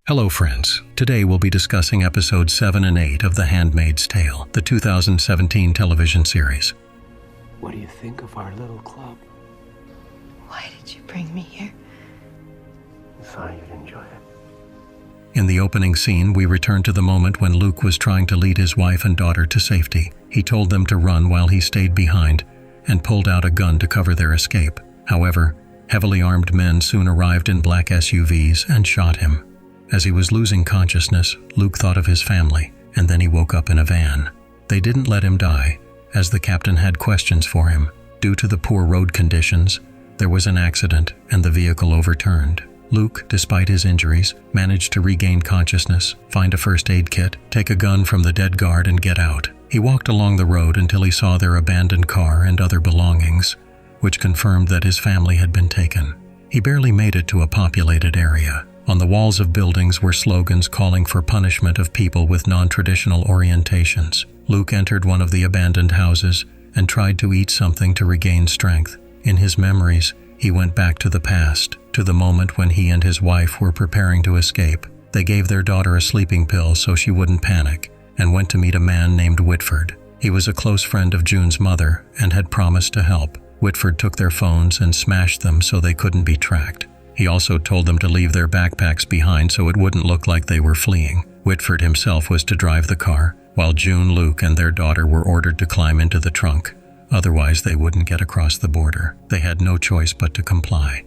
Hello friends, today we'll be discussing episodes 7 and 8 of The Handmaid's Tale, the 2017 television series. What do you think of our little club? Why did you bring me here? I thought you'd enjoy it. In the opening scene, we return to the moment when Luke was trying to lead his wife and daughter to safety. He told them to run while he stayed behind and pulled out a gun to cover their escape. However, heavily armed men soon arrived in black SUVs and shot him. As he was losing consciousness, Luke thought of his family, and then he woke up in a van. They didn't let him die, as the captain had questions for him. Due to the poor road conditions, there was an accident and the vehicle overturned. Luke, despite his injuries, managed to regain consciousness, find a first aid kit, take a gun from the dead guard and get out. He walked along the road until he saw their abandoned car and other belongings, which confirmed that his family had been taken. He barely made it to a populated area. On the walls of buildings were slogans calling for punishment of people with non-traditional orientations. Luke entered one of the abandoned houses and tried to eat something to regain strength. In his memories, he went back to the past, to the moment when he and his wife were preparing to escape. They gave their daughter a sleeping pill so she wouldn't panic, and went to meet a man named Whitford. He was a close friend of June's mother and had promised to help. Whitford took their phones and smashed them so they couldn't be tracked. He also told them to leave their backpacks behind so it wouldn't look like they were fleeing. Whitford himself was to drive the car, while June, Luke, and their daughter were ordered to climb into the trunk. Otherwise, they wouldn't get across the border. They had no choice but to comply.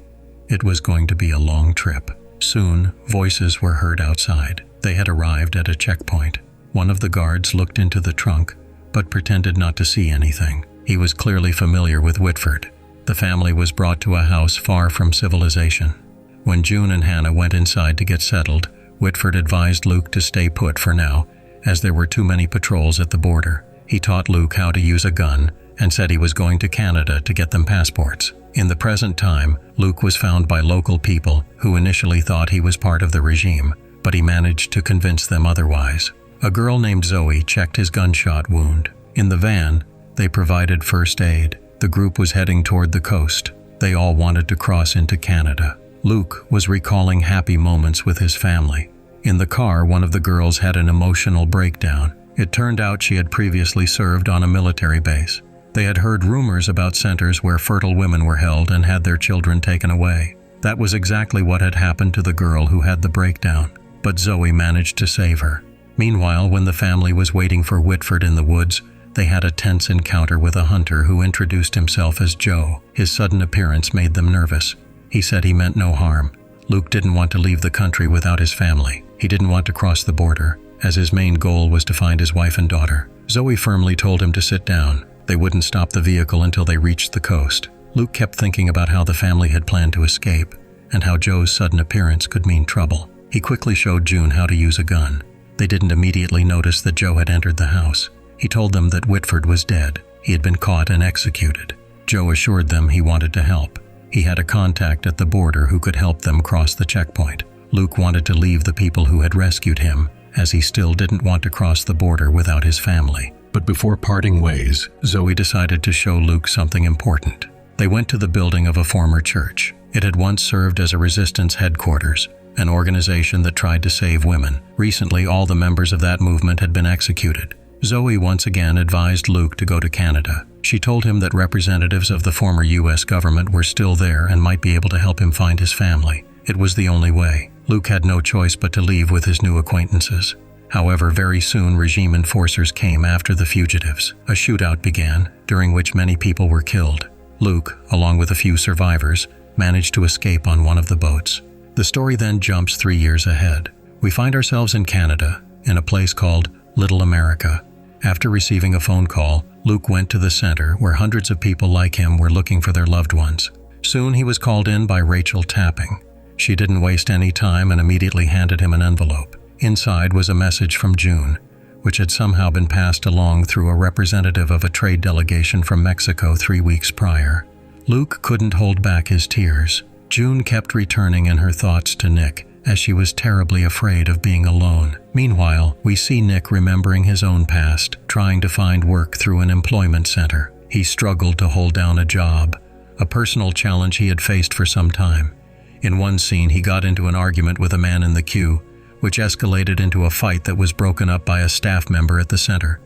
It was going to be a long trip. Soon, voices were heard outside. They had arrived at a checkpoint. One of the guards looked into the trunk, but pretended not to see anything. He was clearly familiar with Whitford. The family was brought to a house far from civilization. When June and Hannah went inside to get settled, Whitford advised Luke to stay put for now, as there were too many patrols at the border. He taught Luke how to use a gun and said he was going to Canada to get them passports. In the present time, Luke was found by local people who initially thought he was part of the regime, but he managed to convince them otherwise. A girl named Zoe checked his gunshot wound. In the van, they provided first aid. The group was heading toward the coast. They all wanted to cross into Canada. Luke was recalling happy moments with his family. In the car, one of the girls had an emotional breakdown. It turned out she had previously served on a military base. They had heard rumors about centers where fertile women were held and had their children taken away. That was exactly what had happened to the girl who had the breakdown, but Zoe managed to save her. Meanwhile, when the family was waiting for Whitford in the woods, they had a tense encounter with a hunter who introduced himself as Joe. His sudden appearance made them nervous. He said he meant no harm. Luke didn't want to leave the country without his family. He didn't want to cross the border, as his main goal was to find his wife and daughter. Zoe firmly told him to sit down. They wouldn't stop the vehicle until they reached the coast. Luke kept thinking about how the family had planned to escape, and how Joe's sudden appearance could mean trouble. He quickly showed June how to use a gun. They didn't immediately notice that Joe had entered the house. He told them that Whitford was dead. He had been caught and executed. Joe assured them he wanted to help. He had a contact at the border who could help them cross the checkpoint. Luke wanted to leave the people who had rescued him, as he still didn't want to cross the border without his family. But before parting ways, Zoe decided to show Luke something important. They went to the building of a former church. It had once served as a resistance headquarters, an organization that tried to save women. Recently, all the members of that movement had been executed. Zoe once again advised Luke to go to Canada. She told him that representatives of the former U.S. government were still there and might be able to help him find his family. It was the only way. Luke had no choice but to leave with his new acquaintances. However, very soon regime enforcers came after the fugitives. A shootout began, during which many people were killed. Luke, along with a few survivors, managed to escape on one of the boats. The story then jumps 3 years ahead. We find ourselves in Canada, in a place called Little America. After receiving a phone call, Luke went to the center where hundreds of people like him were looking for their loved ones. Soon he was called in by Rachel Tapping. She didn't waste any time and immediately handed him an envelope. Inside was a message from June, which had somehow been passed along through a representative of a trade delegation from Mexico 3 weeks prior. Luke couldn't hold back his tears. June kept returning in her thoughts to Nick, as she was terribly afraid of being alone. Meanwhile, we see Nick remembering his own past, trying to find work through an employment center. He struggled to hold down a job, a personal challenge he had faced for some time. In one scene, he got into an argument with a man in the queue, which escalated into a fight that was broken up by a staff member at the center.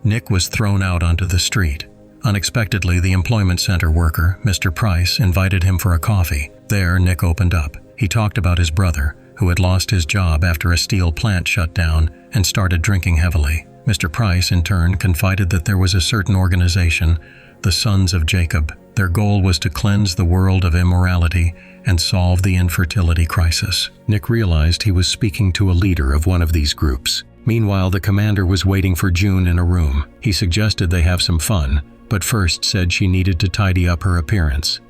Nick was thrown out onto the street. Unexpectedly, the employment center worker, Mr. Price, invited him for a coffee. There, Nick opened up. He talked about his brother, who had lost his job after a steel plant shut down, and started drinking heavily. Mr. Price, in turn, confided that there was a certain organization, the Sons of Jacob. Their goal was to cleanse the world of immorality and solve the infertility crisis. Nick realized he was speaking to a leader of one of these groups. Meanwhile, the commander was waiting for June in a room. He suggested they have some fun, but first said she needed to tidy up her appearance.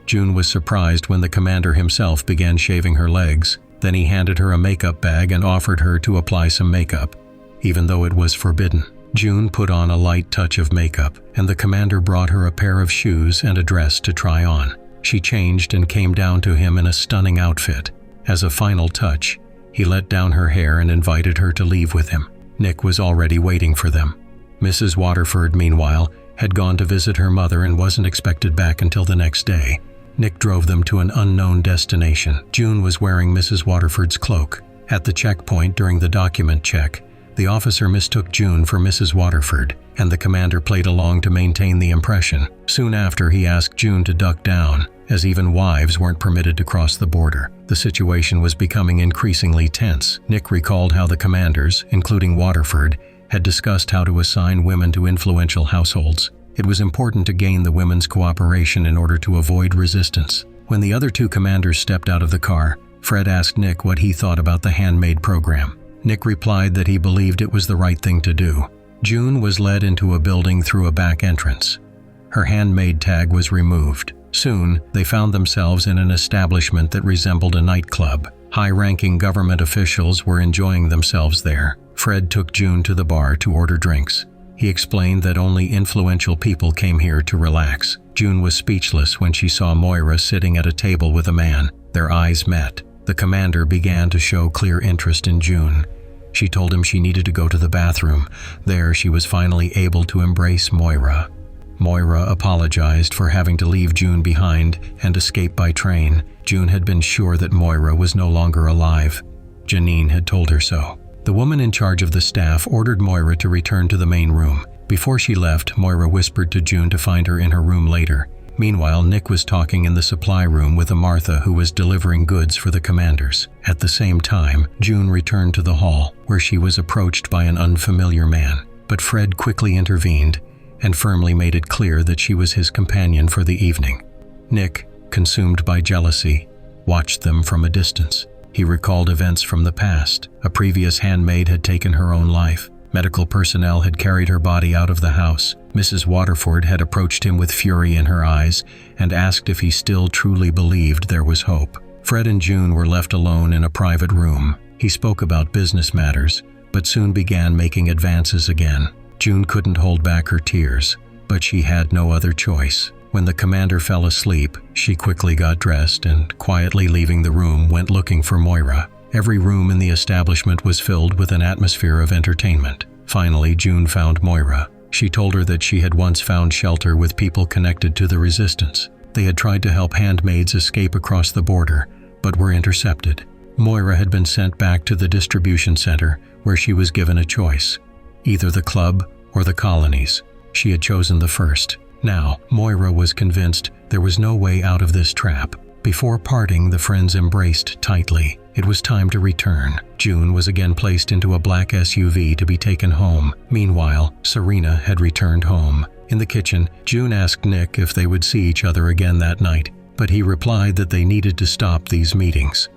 June was surprised when the commander himself began shaving her legs. Then he handed her a makeup bag and offered her to apply some makeup, even though it was forbidden. June put on a light touch of makeup, and the commander brought her a pair of shoes and a dress to try on. She changed and came down to him in a stunning outfit. As a final touch, he let down her hair and invited her to leave with him. Nick was already waiting for them. Mrs. Waterford, meanwhile, had gone to visit her mother and wasn't expected back until the next day. Nick drove them to an unknown destination. June was wearing Mrs. Waterford's cloak. At the checkpoint during the document check, the officer mistook June for Mrs. Waterford, and the commander played along to maintain the impression. Soon after, he asked June to duck down, as even wives weren't permitted to cross the border. The situation was becoming increasingly tense. Nick recalled how the commanders, including Waterford, had discussed how to assign women to influential households. It was important to gain the women's cooperation in order to avoid resistance. When the other two commanders stepped out of the car, Fred asked Nick what he thought about the Handmaid program. Nick replied that he believed it was the right thing to do. June was led into a building through a back entrance. Her Handmaid tag was removed. Soon, they found themselves in an establishment that resembled a nightclub. High-ranking government officials were enjoying themselves there. Fred took June to the bar to order drinks. He explained that only influential people came here to relax. June was speechless when she saw Moira sitting at a table with a man. Their eyes met. The commander began to show clear interest in June. She told him she needed to go to the bathroom. There, she was finally able to embrace Moira. Moira apologized for having to leave June behind and escape by train. June had been sure that Moira was no longer alive. Janine had told her so. The woman in charge of the staff ordered Moira to return to the main room. Before she left, Moira whispered to June to find her in her room later. Meanwhile, Nick was talking in the supply room with a Martha who was delivering goods for the commanders. At the same time, June returned to the hall, where she was approached by an unfamiliar man. But Fred quickly intervened and firmly made it clear that she was his companion for the evening. Nick, consumed by jealousy, watched them from a distance. He recalled events from the past. A previous handmaid had taken her own life. Medical personnel had carried her body out of the house. Mrs. Waterford had approached him with fury in her eyes and asked if he still truly believed there was hope. Fred and June were left alone in a private room. He spoke about business matters, but soon began making advances again. June couldn't hold back her tears, but she had no other choice. When the commander fell asleep, she quickly got dressed and, quietly leaving the room, went looking for Moira. Every room in the establishment was filled with an atmosphere of entertainment. Finally, June found Moira. She told her that she had once found shelter with people connected to the resistance. They had tried to help handmaids escape across the border, but were intercepted. Moira had been sent back to the distribution center, where she was given a choice: either the club or the colonies. She had chosen the first. Now, Moira was convinced there was no way out of this trap. Before parting, the friends embraced tightly. It was time to return. June was again placed into a black SUV to be taken home. Meanwhile, Serena had returned home. In the kitchen, June asked Nick if they would see each other again that night, but he replied that they needed to stop these meetings.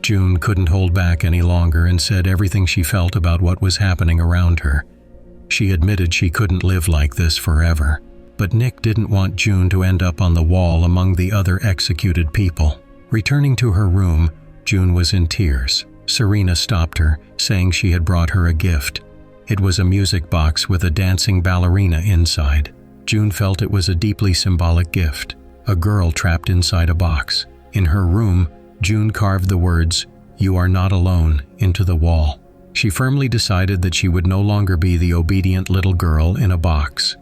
June couldn't hold back any longer and said everything she felt about what was happening around her. She admitted she couldn't live like this forever. But Nick didn't want June to end up on the wall among the other executed people. Returning to her room, June was in tears. Serena stopped her, saying she had brought her a gift. It was a music box with a dancing ballerina inside. June felt it was a deeply symbolic gift, a girl trapped inside a box. In her room, June carved the words, "You are not alone," into the wall. She firmly decided that she would no longer be the obedient little girl in a box.